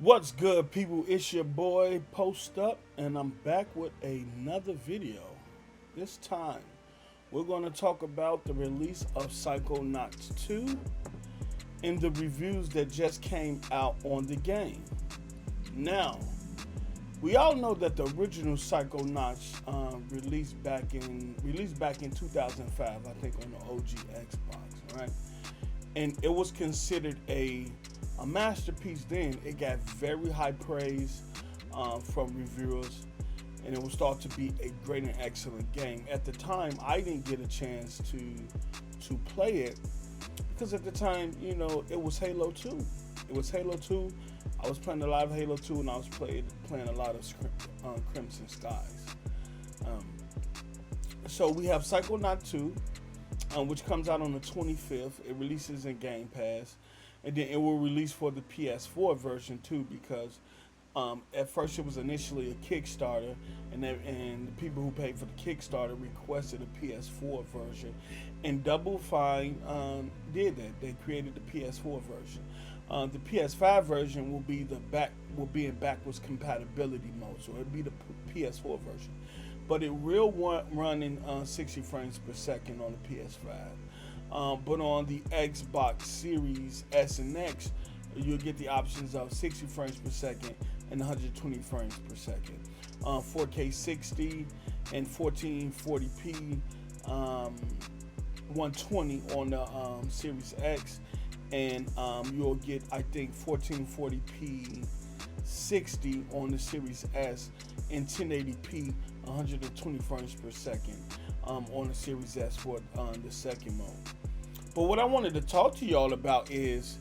What's good, people? It's your boy Post Up, and I'm back with another video. This time, we're going to talk about the release of Psychonauts 2 and the reviews that just came out on the game. Now, we all know that the original Psychonauts released back in 2005, I think, on the OG Xbox, right? And it was considered a masterpiece then. It got very high praise from reviewers, and it will start to be a great and excellent game. At the time, I didn't get a chance to play it because at the time, it was Halo 2. It was Halo 2. I was playing a lot of Halo 2, and I was playing a lot of Crimson Skies. Um, so we have Psychonauts 2, which comes out on the 25th. It releases in Game Pass. And then it will release for the PS4 version too, because at first it was initially a Kickstarter, and the people who paid for the Kickstarter requested a PS4 version, and Double Fine did that. They created the PS4 version. The PS5 version will be in backwards compatibility mode, so it'll be the PS4 version, but it will run in 60 frames per second on the PS5. But on the Xbox Series S and X, you'll get the options of 60 frames per second and 120 frames per second. 4K 60 and 1440p, 120 on the Series X, and you'll get, I think, 1440p 60 on the Series S, and 1080p 120 frames per second on the Series S for the second mode. But what I wanted to talk to y'all about is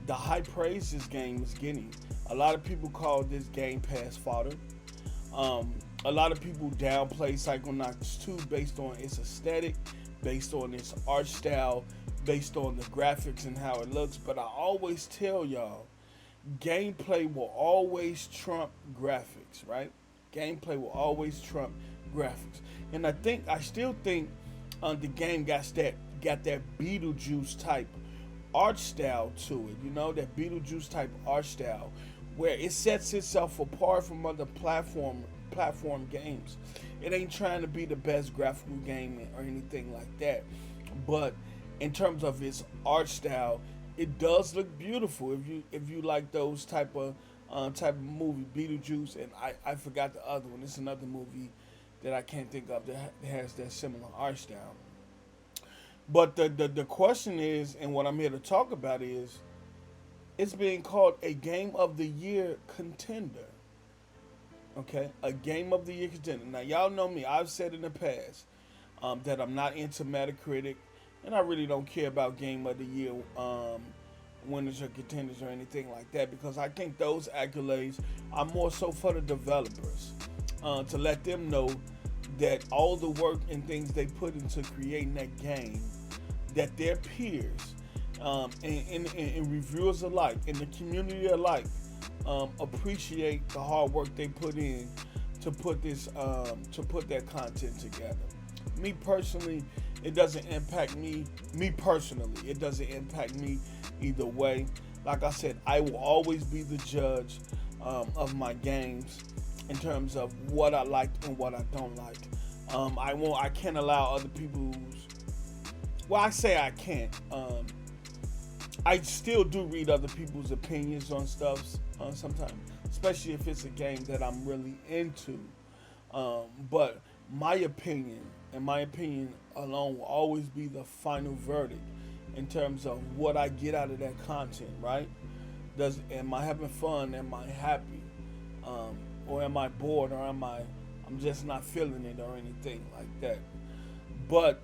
the high praise this game is getting. A lot of people call this Game Pass fodder. A lot of people downplay Psychonauts 2 based on its aesthetic, based on its art style, based on the graphics and how it looks. But I always tell y'all, gameplay will always trump graphics, right? Gameplay will always trump graphics. And I still think the game got that Beetlejuice type art style to it, that Beetlejuice type art style, where it sets itself apart from other platform games. It ain't trying to be the best graphical game or anything like that, but in terms of its art style, it does look beautiful. If you like those type of movie, Beetlejuice, and I forgot the other one. It's another movie that I can't think of that has that similar art style. But the question is, and what I'm here to talk about is, it's being called a Game of the Year contender. Okay, a Game of the Year contender. Now, y'all know me. I've said in the past that I'm not into Metacritic, and I really don't care about Game of the Year winners or contenders or anything like that, because I think those accolades are more so for the developers, to let them know that all the work and things they put into creating that game, that their peers and reviewers alike and the community alike appreciate the hard work they put in to put that content together. Me personally, it doesn't impact me. Me personally, it doesn't impact me either way. Like I said, I will always be the judge of my games in terms of what I like and what I don't like. I can't allow other people's. Well, I say I can't. I still do read other people's opinions on stuff sometimes, especially if it's a game that I'm really into. But my opinion alone will always be the final verdict in terms of what I get out of that content, right? Am I having fun? Am I happy? Or am I bored? Or I'm just not feeling it or anything like that. But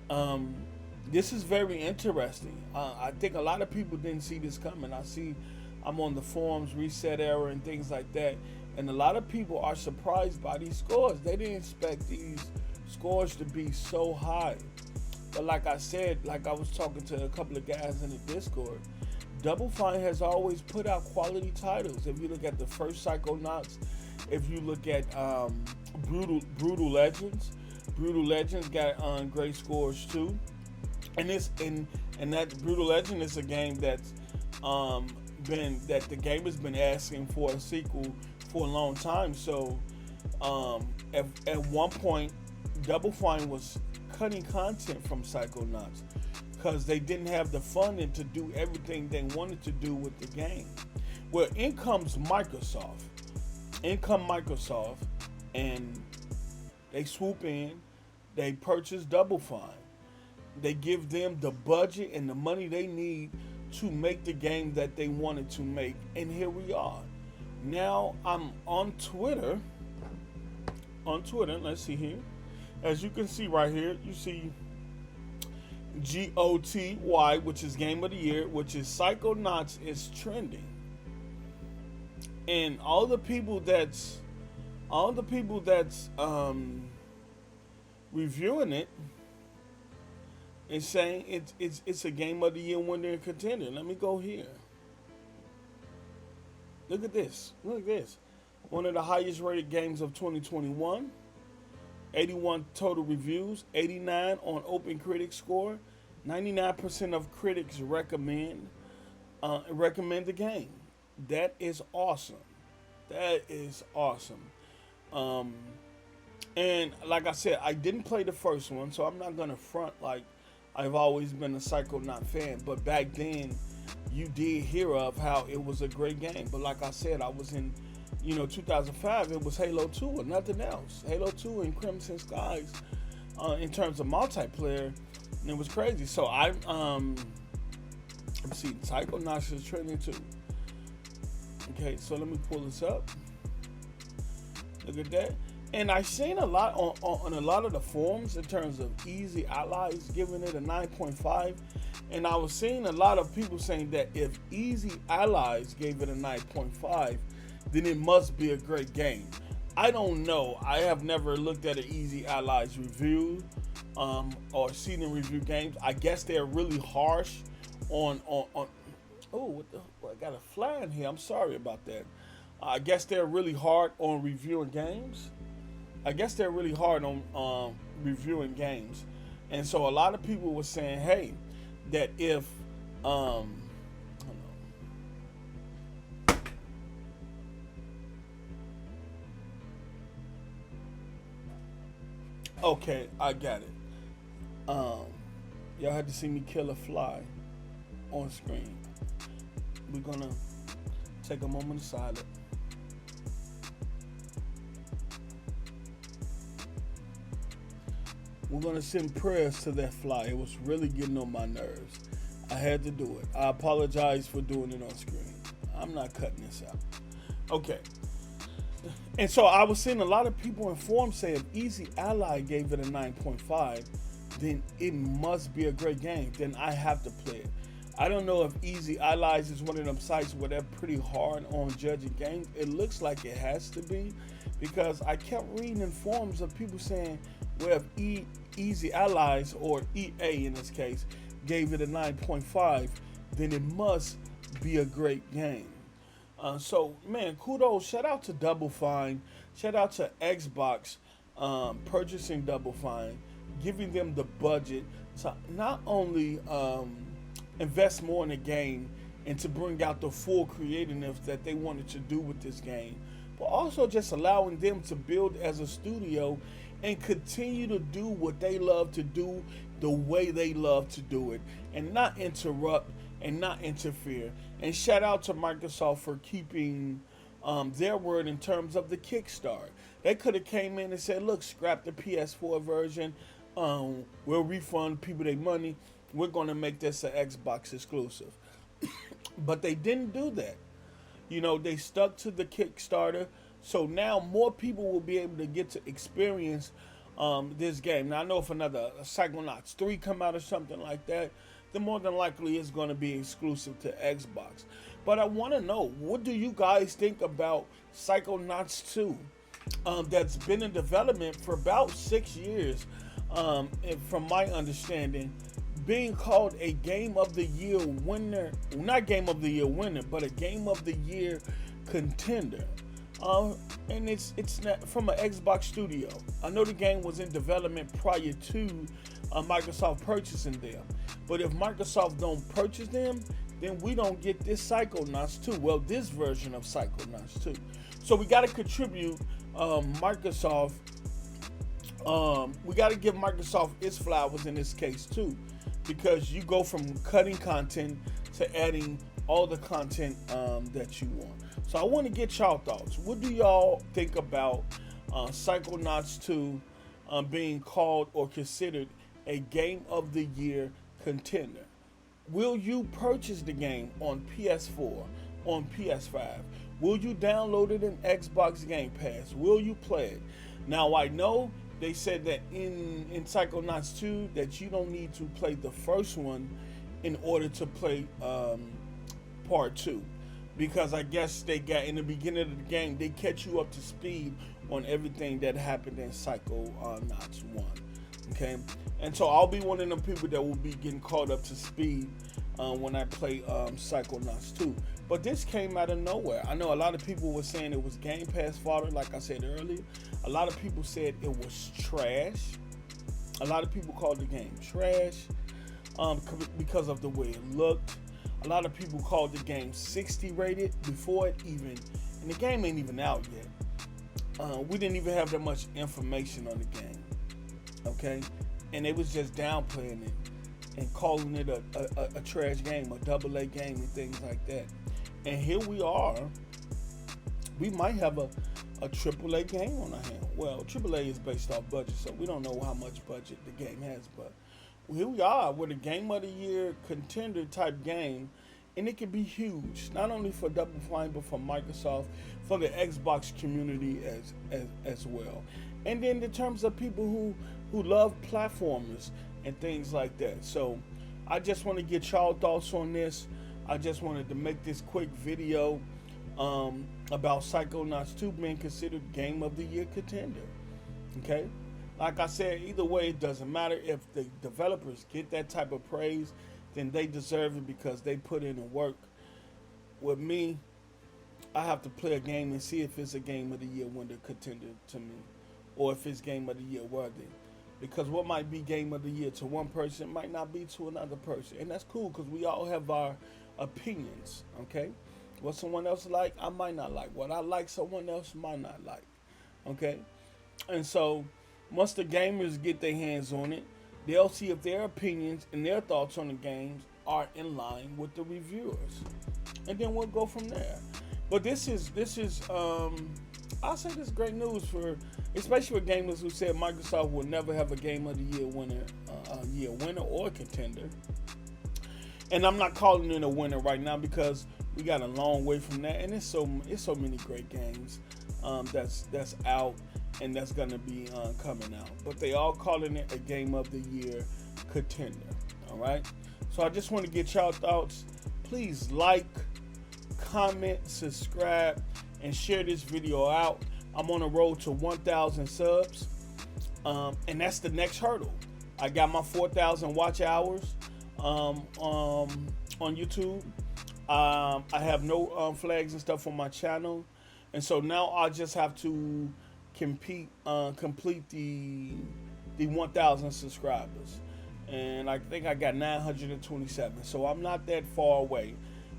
this is very interesting. I think a lot of people didn't see this coming. I'm on the forums, Reset Era, and things like that, and a lot of people are surprised by these scores. They didn't expect these scores to be so high. But like I said, like I was talking to a couple of guys in the Discord, Double Fine has always put out quality titles. If you look at the first Psychonauts, if you look at Brutal Legends got great scores too. And that Brutal Legend is a game that's that the game has been asking for a sequel for a long time. So at one point, Double Fine was cutting content from Psychonauts because they didn't have the funding to do everything they wanted to do with the game. Well, in comes Microsoft. And they swoop in, they purchase Double Fine. They give them the budget and the money they need to make the game that they wanted to make. And here we are. Now I'm on Twitter. Let's see here. As you can see right here, you see GOTY, which is Game of the Year, which is Psychonauts is trending. And all the people that's reviewing it is saying it's a Game of the Year winner and contender. Let me go here. Look at this. One of the highest rated games of 2021. 81 total reviews, 89 on Open Critic score. 99% of critics recommend the game. That is awesome. And like I said, I didn't play the first one, so I'm not gonna front like I've always been a Psychonaut fan. But back then, you did hear of how it was a great game. But like I said, I was in 2005, it was Halo 2 or nothing else. Halo 2 and Crimson Skies in terms of multiplayer, and it was crazy. So let's see, Psychonauts is trending too. Okay, so let me pull this up. Look at that. And I've seen a lot on a lot of the forums in terms of Easy Allies giving it a 9.5. And I was seeing a lot of people saying that if Easy Allies gave it a 9.5, then it must be a great game. I don't know. I have never looked at an Easy Allies review or seen them review games. I guess they're really harsh on oh, I got a fly in here. I'm sorry about that. I guess they're really hard on reviewing games. And so a lot of people were saying, hey, that if okay, I got it. Y'all had to see me kill a fly on screen. We're gonna take a moment of silence. We're gonna send prayers to that fly. It was really getting on my nerves. I had to do it. I apologize for doing it on screen. I'm not cutting this out. Okay. And so I was seeing a lot of people in forums say if Easy Ally gave it a 9.5, then it must be a great game. Then I have to play it. I don't know if Easy Allies is one of them sites where they're pretty hard on judging games. It looks like it has to be, because I kept reading in forums of people saying, well, if Easy Allies, or EA in this case, gave it a 9.5, then it must be a great game. So, man, kudos. Shout out to Double Fine. Shout out to Xbox purchasing Double Fine, giving them the budget to not only invest more in the game and to bring out the full creativeness that they wanted to do with this game, but also just allowing them to build as a studio and continue to do what they love to do the way they love to do it, and not interrupt and not interfere. And shout out to Microsoft for keeping their word in terms of the Kickstarter. They could have came in and said, look, scrap the PS4 version, we'll refund people their money, we're going to make this an Xbox exclusive. But they didn't do that. They stuck to the Kickstarter. So now more people will be able to get to experience this game. Now I know if another Psychonauts 3 come out or something like that, then more than likely it's going to be exclusive to Xbox. But I want to know, what do you guys think about Psychonauts 2? That's been in development for about 6 years, and from my understanding, being called a Game of the Year winner, not Game of the Year winner, but a Game of the Year contender. And it's not from an Xbox studio. I know the game was in development prior to Microsoft purchasing them, but if Microsoft don't purchase them, then we don't get this Psychonauts 2. Well, this version of Psychonauts 2. So we got to contribute Microsoft. We got to give Microsoft its flowers in this case too, because you go from cutting content to adding all the content that you want. So I want to get y'all thoughts. What do y'all think about Psychonauts 2 being called or considered a Game of the Year contender? Will you purchase the game on PS4, on PS5? Will you download it in Xbox Game Pass? Will you play it? Now, I know they said that in Psychonauts 2 that you don't need to play the first one in order to play part 2. Because I guess they got, in the beginning of the game, they catch you up to speed on everything that happened in Psychonauts 1. Okay? And so I'll be one of them people that will be getting caught up to speed when I play Psychonauts 2. But this came out of nowhere. I know a lot of people were saying it was Game Pass fodder, like I said earlier. A lot of people said it was trash. A lot of people called the game trash because of the way it looked. A lot of people called the game 60 rated before it even, and the game ain't even out yet. We didn't even have that much information on the game, okay? And they was just downplaying it and calling it a trash game, a AA game and things like that. And here we are. We might have a AAA game on our hand. Well, AAA is based off budget, so we don't know how much budget the game has, but here we are with a Game of the Year contender type game, and it can be huge, not only for Double Fine, but for Microsoft, for the Xbox community as well. And then in terms of people who love platformers and things like that. So I just want to get y'all thoughts on this. I just wanted to make this quick video about Psychonauts 2 being considered Game of the Year contender. Okay? Like I said, either way, it doesn't matter. If the developers get that type of praise, then they deserve it because they put in the work. With me, I have to play a game and see if it's a Game of the Year winner contender to me, or if it's Game of the Year worthy. Because what might be Game of the Year to one person might not be to another person. And that's cool because we all have our opinions, okay? What someone else like, I might not like. What I like, someone else might not like, okay? And so once the gamers get their hands on it, they'll see if their opinions and their thoughts on the games are in line with the reviewers. And then we'll go from there. But this is I'll say this is great news for, especially for gamers who said Microsoft will never have a Game of the Year winner, or contender. And I'm not calling it a winner right now because we got a long way from that, and it's so many great games that's out and that's gonna be coming out. But they all calling it a Game of the Year contender. All right. So I just want to get y'all thoughts. Please like, comment, subscribe, and share this video out. I'm on the road to 1,000 subs, and that's the next hurdle. I got my 4,000 watch hours on YouTube. I have no flags and stuff on my channel, and so now I just have to complete the 1,000 subscribers, and I think I got 927. So I'm not that far away.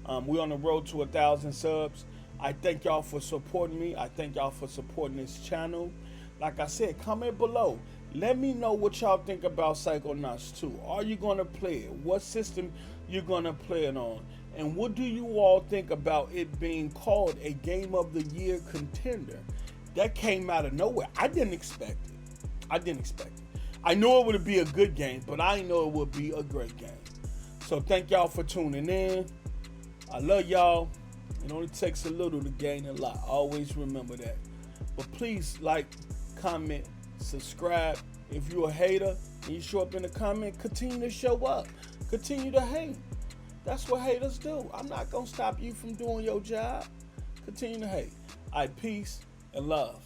We're on the road to 1,000 subs. I thank y'all for supporting me. I thank y'all for supporting this channel. Like I said, comment below. Let me know what y'all think about Psychonauts 2. Are you going to play it? What system you're going to play it on? And what do you all think about it being called a Game of the Year contender? That came out of nowhere. I didn't expect it. I knew it would be a good game, but I didn't know it would be a great game. So thank y'all for tuning in. I love y'all. It only takes a little to gain a lot. Always remember that. But please like, comment, subscribe. If you're a hater and you show up in the comment, continue to show up. Continue to hate. That's what haters do. I'm not going to stop you from doing your job. Continue to hate. All right, peace and love.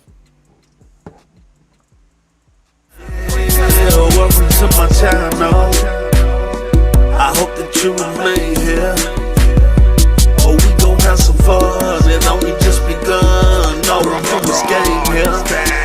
Welcome to my channel. I hope that you remain here. Oh, we gon' have some fun. It only just begun. No, I'm from this game here.